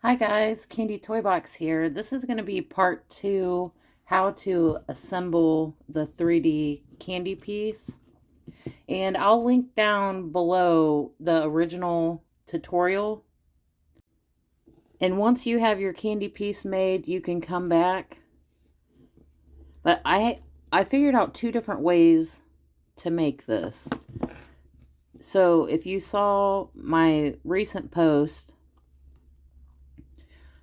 Hi guys, Candy Toy Box here. This is going to be part 2, how to assemble the 3D candy piece. And I'll link down below the original tutorial. And once you have your candy piece made, you can come back. But I figured out 2 different ways to make this. So if you saw my recent post,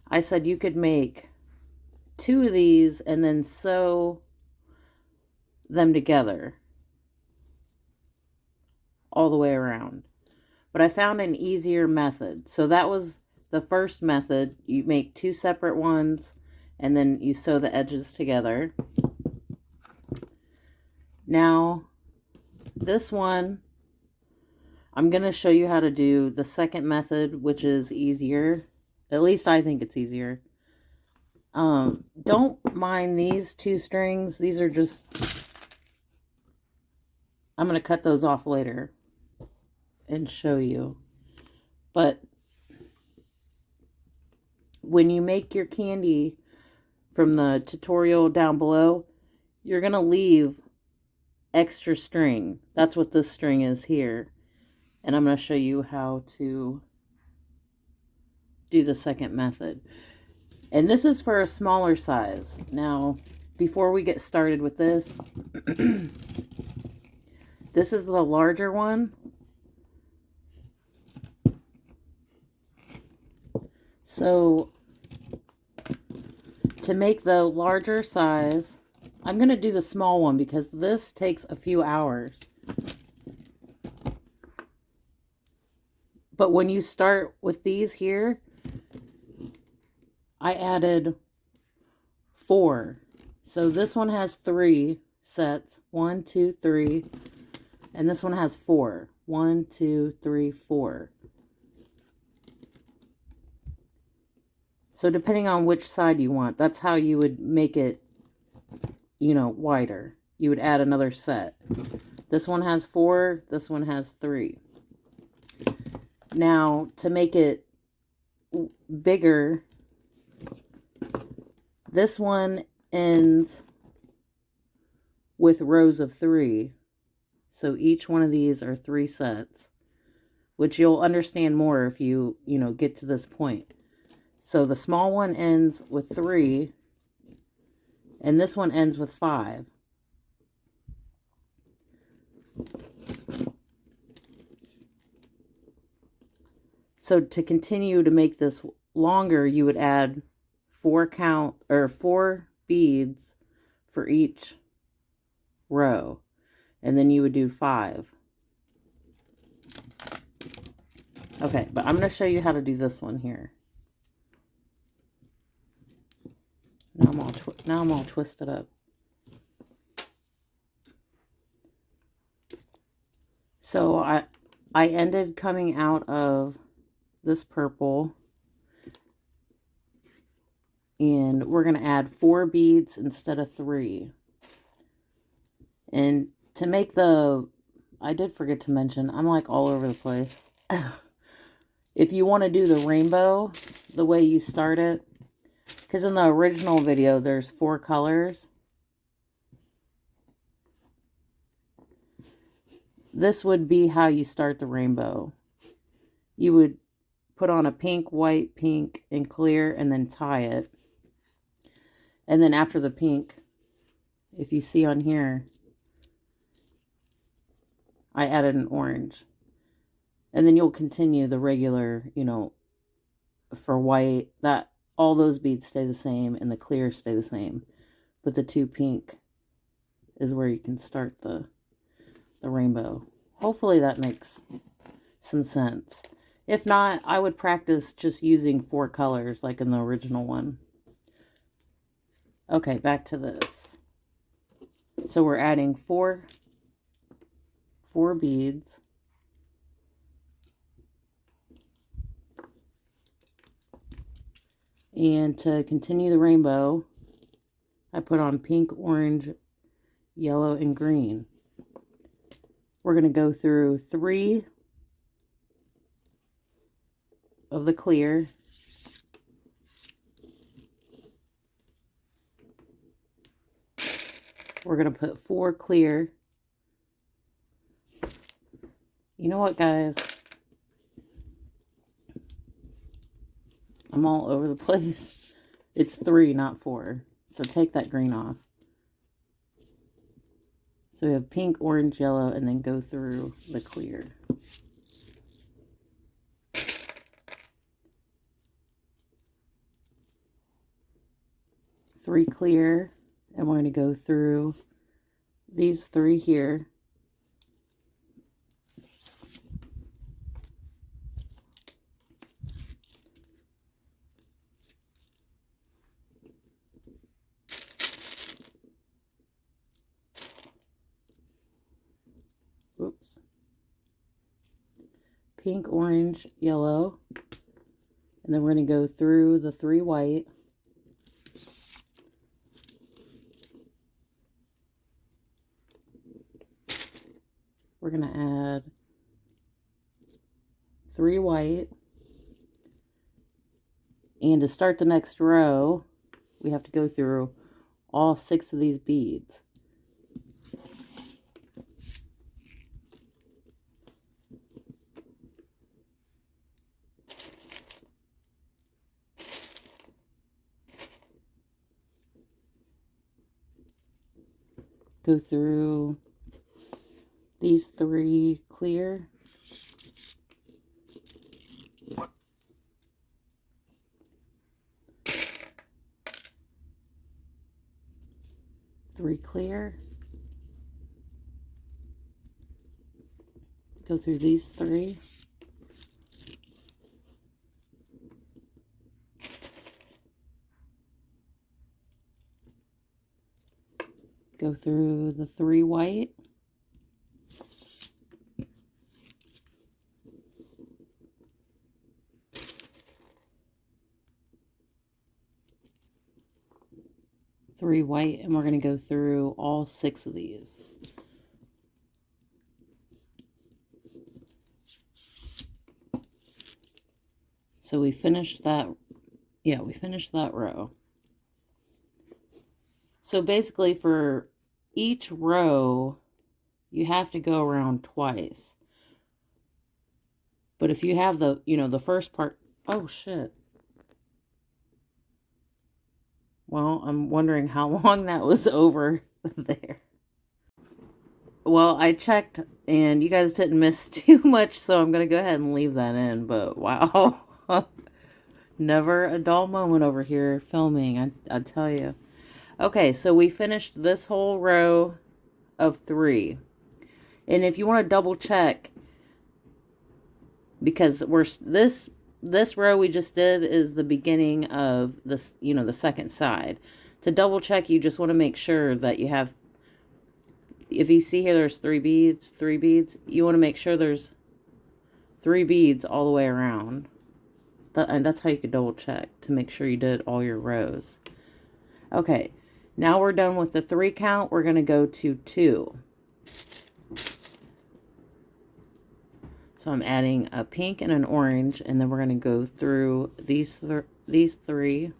I said you could make 2 of these and then sew them together all the way around. But I found an easier method. So that was the first method. You make 2 separate ones and then you sew the edges together. Now, this one, I'm going to show you how to do the second method, which is easier. At least I think it's easier. Don't mind these 2 strings. These are just, I'm going to cut those off later and show you. But when you make your candy from the tutorial down below, you're going to leave extra string. That's what this string is here. And I'm going to show you how to do the second method. And this is for a smaller size. Now, before we get started with this, this is the larger one. So, to make the larger size, I'm going to do the small one because this takes a few hours. But when you start with these here, I added 4. So this one has 3 sets. 1, 2, 3. And this one has 4. 1, 2, 3, 4. So depending on which side you want, that's how you would make it, wider. You would add another set. This one has 4. This one has 3. Now, to make it bigger, this one ends with rows of 3. So each one of these are 3 sets, which you'll understand more if you, get to this point. So the small one ends with 3, and this one ends with 5. So to continue to make this longer, you would add 4 beads for each row. And then you would do 5. Okay, but I'm going to show you how to do this one here. Now I'm all twisted up. So I ended coming out of this purple, and we're going to add 4 beads instead of 3. And to make I did forget to mention, I'm like all over the place. If you want to do the rainbow, the way you start it, because in the original video, there's 4 colors. This would be how you start the rainbow. You would put on a pink, white, pink, and clear, and then tie it. And then after the pink, if you see on here, I added an orange. And then you'll continue the regular, for white, that all those beads stay the same and the clear stay the same. But the 2 pink is where you can start the rainbow. Hopefully that makes some sense. If not, I would practice just using 4 colors like in the original one. Okay, back to this. So we're adding 4 beads. And to continue the rainbow, I put on pink, orange, yellow, and green. We're going to go through 3 of the clear, we're going to put 4 clear. You know what, guys? I'm all over the place. It's 3, not 4. So take that green off. So we have pink, orange, yellow, and then go through the clear. Three clear, and we're going to go through these 3 here. Oops. Pink, orange, yellow. And then we're going to go through the 3 white. We're going to add 3 white. And to start the next row, we have to go through all 6 of these beads. Go through these 3 clear. Three clear. Go through these 3. Go through the 3 white. Three white, and we're going to go through all 6 of these. So we finished that, we finished that row. So basically for each row, you have to go around twice. But if you have the, the first part, oh shit. Well, I'm wondering how long that was over there. Well, I checked and you guys didn't miss too much, so I'm going to go ahead and leave that in. But wow, never a dull moment over here filming, I tell you. Okay, so we finished this whole row of 3. And if you want to double check, because this row we just did is the beginning of this, the second side. To double check, you just want to make sure that you have, if you see here there's 3 beads, you want to make sure there's 3 beads all the way around. And that's how you can double check to make sure you did all your rows. Okay, now we're done with the 3 count. We're going to go to 2. So I'm adding a pink and an orange, and then we're going to go through these 3.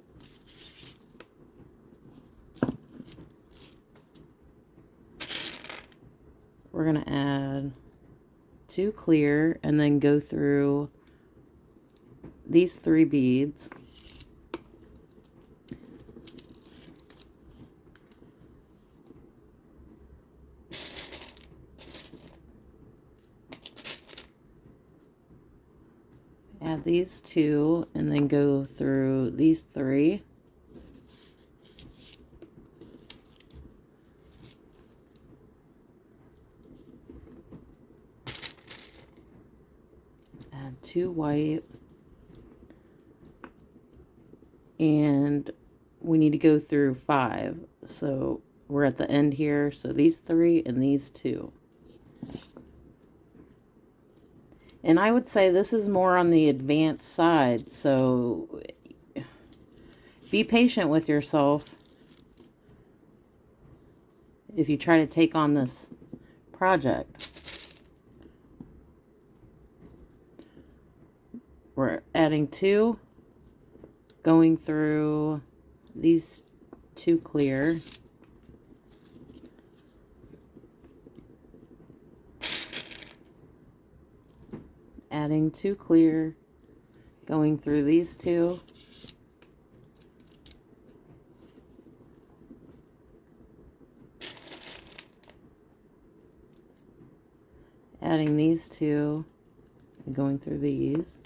We're going to add 2 clear, and then go through these 3 beads. Add these 2, and then go through these 3. Add 2 white. And we need to go through 5. So we're at the end here. So these 3 and these 2. And I would say this is more on the advanced side, so be patient with yourself if you try to take on this project. We're adding 2, going through these 2 clear. adding 2 clear, going through these 2, adding these 2, and going through these.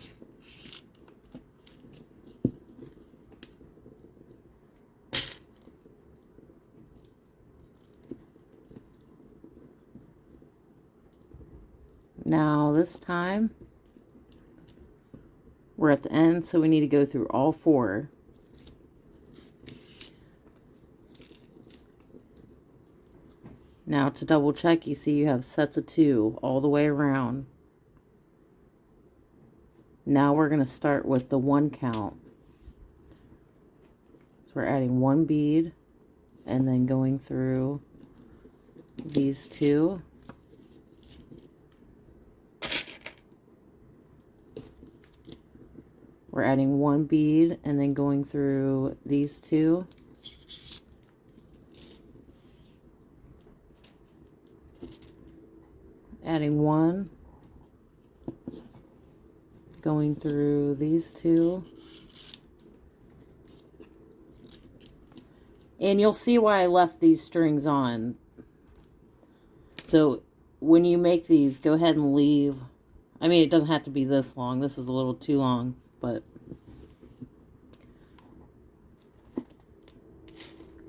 Now this time we're at the end, so we need to go through all 4. Now to double check, you see you have sets of 2 all the way around. Now we're going to start with the 1 count. So we're adding 1 bead and then going through these 2. We're adding 1 bead and then going through these 2. Adding 1, going through these 2. And you'll see why I left these strings on. So when you make these, go ahead and leave. I mean, it doesn't have to be this long. This is a little too long, but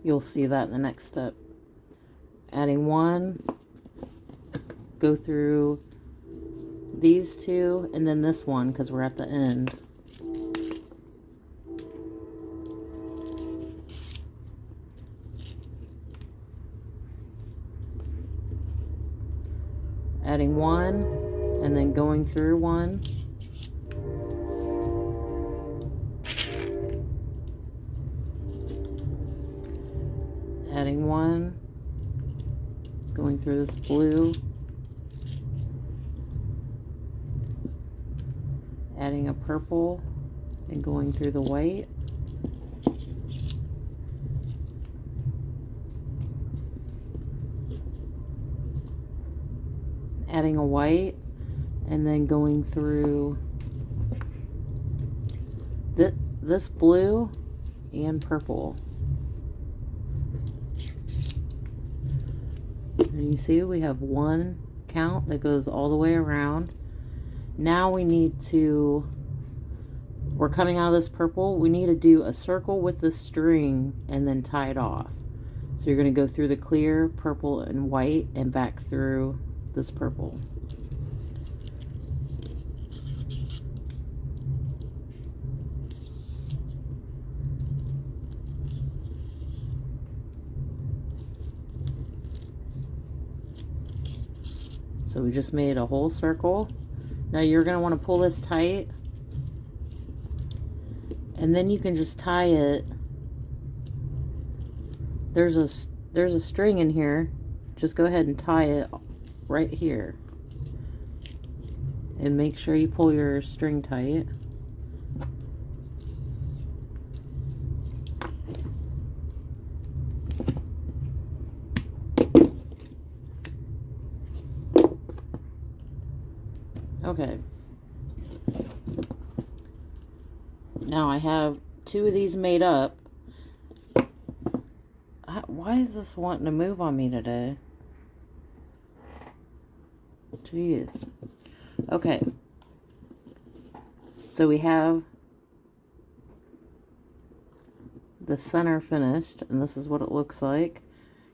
you'll see that in the next step. Adding 1, go through these 2, and then this one because we're at the end. Adding 1, and then going through 1. Adding 1, going through this blue. Adding a purple and going through the white. Adding a white and then going through this blue and purple. And you see we have 1 count that goes all the way around. Now we need to, we're coming out of this purple, we need to do a circle with the string and then tie it off. So you're going to go through the clear, purple, and white and back through this purple. So we just made a whole circle. Now you're going to want to pull this tight, and then you can just tie it. There's a string in here. Just go ahead and tie it right here. And make sure you pull your string tight. Okay. Now I have 2 of these made up. Why is this wanting to move on me today? Jeez. Okay. So we have the center finished, and this is what it looks like.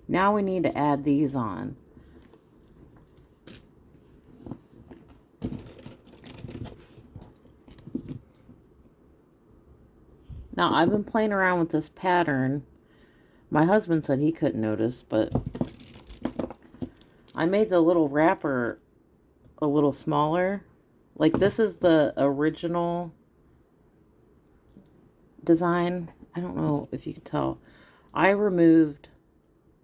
Now we need to add these on. Now, I've been playing around with this pattern. My husband said he couldn't notice, but I made the little wrapper a little smaller. Like, this is the original design. I don't know if you can tell. I removed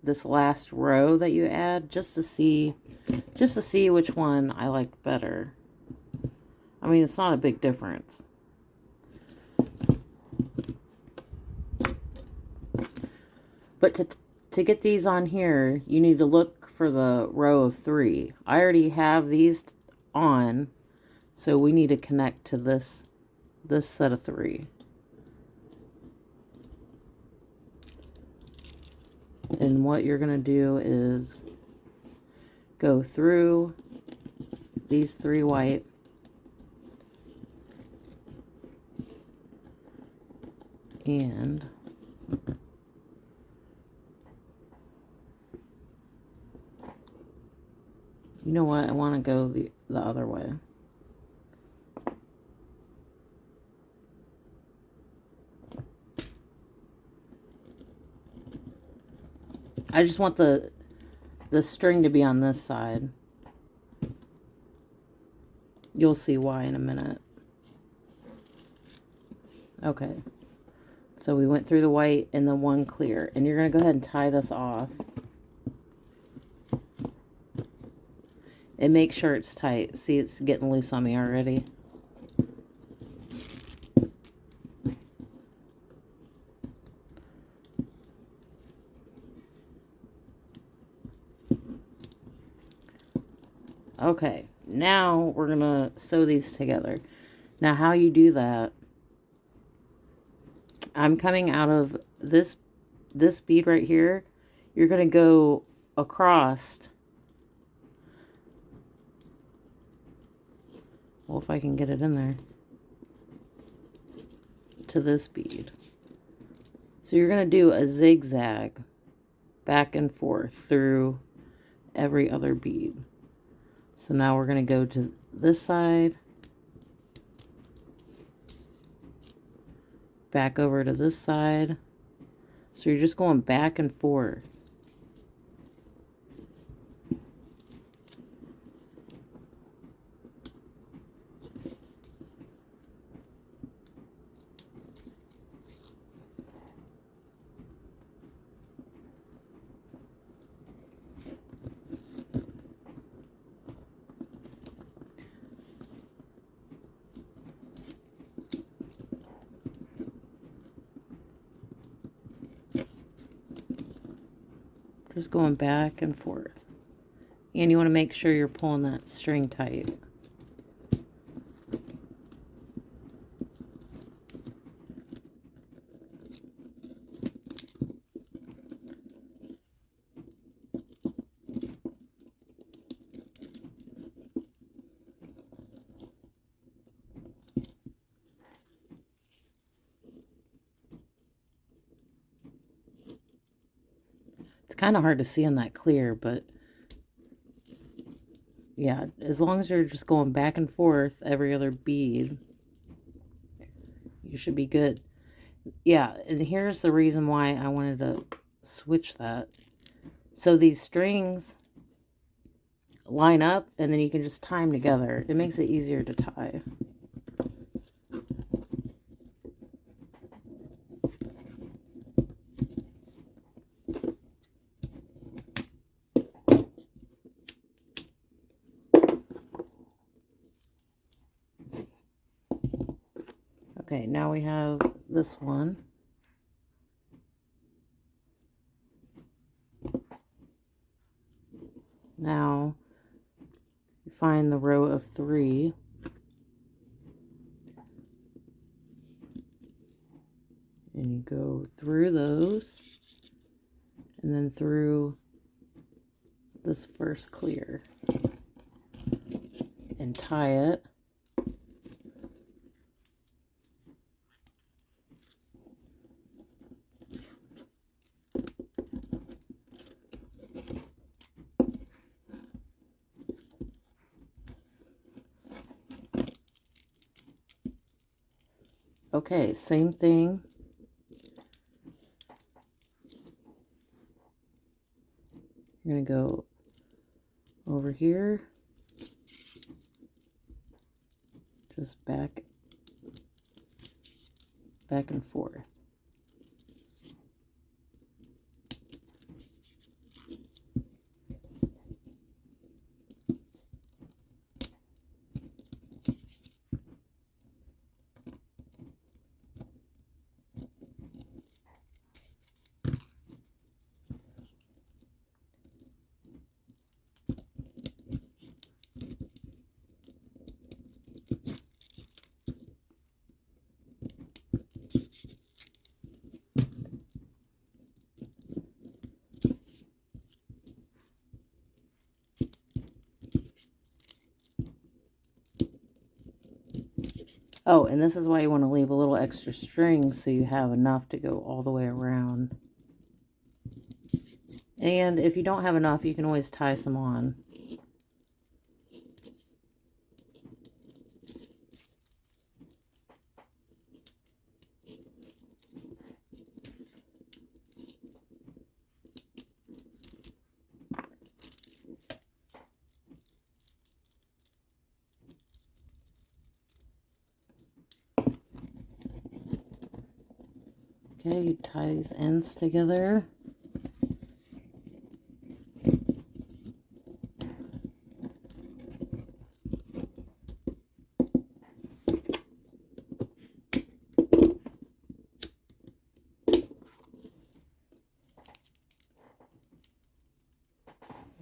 this last row that you add just to see which one I liked better. I mean, it's not a big difference. But to get these on here, you need to look for the row of 3. I already have these on, So we need to connect to this set of 3. And what you're going to do is go through these 3 white, and you know what, I want to go the other way. I just want the string to be on this side. You'll see why in a minute. Okay. So we went through the white and the 1 clear. And you're going to go ahead and tie this off. And make sure it's tight. See, it's getting loose on me already. Okay, now we're going to sew these together. Now how you do that, I'm coming out of this bead right here. You're going to go across. Well, if I can get it in there. To this bead. So you're going to do a zigzag back and forth through every other bead. So now we're going to go to this side, back over to this side. So you're just going back and forth. Just going back and forth. And you want to make sure you're pulling that string tight. It's kind of hard to see on that clear, but yeah, as long as you're just going back and forth every other bead, you should be good. Yeah, and here's the reason why I wanted to switch that. So these strings line up, and then you can just tie them together. It makes it easier to tie. Okay, now we have this one. Now, you find the row of 3. And you go through those. And then through this first clear. And tie it. Okay, same thing. You're going to go over here, just back and forth. Oh, and this is why you want to leave a little extra string so you have enough to go all the way around. And if you don't have enough, you can always tie some on. Okay, you tie these ends together.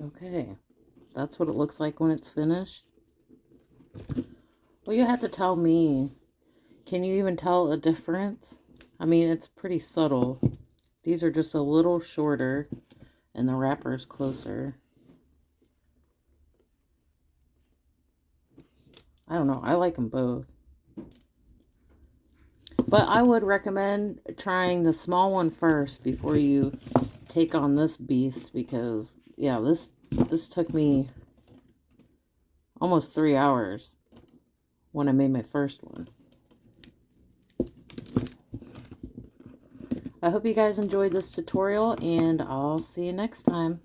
Okay, that's what it looks like when it's finished. Well, you have to tell me. Can you even tell a difference? I mean, it's pretty subtle. These are just a little shorter, and the wrapper's closer. I don't know. I like them both. But I would recommend trying the small one first before you take on this beast, because, yeah, this took me almost 3 hours when I made my first one. I hope you guys enjoyed this tutorial, and I'll see you next time.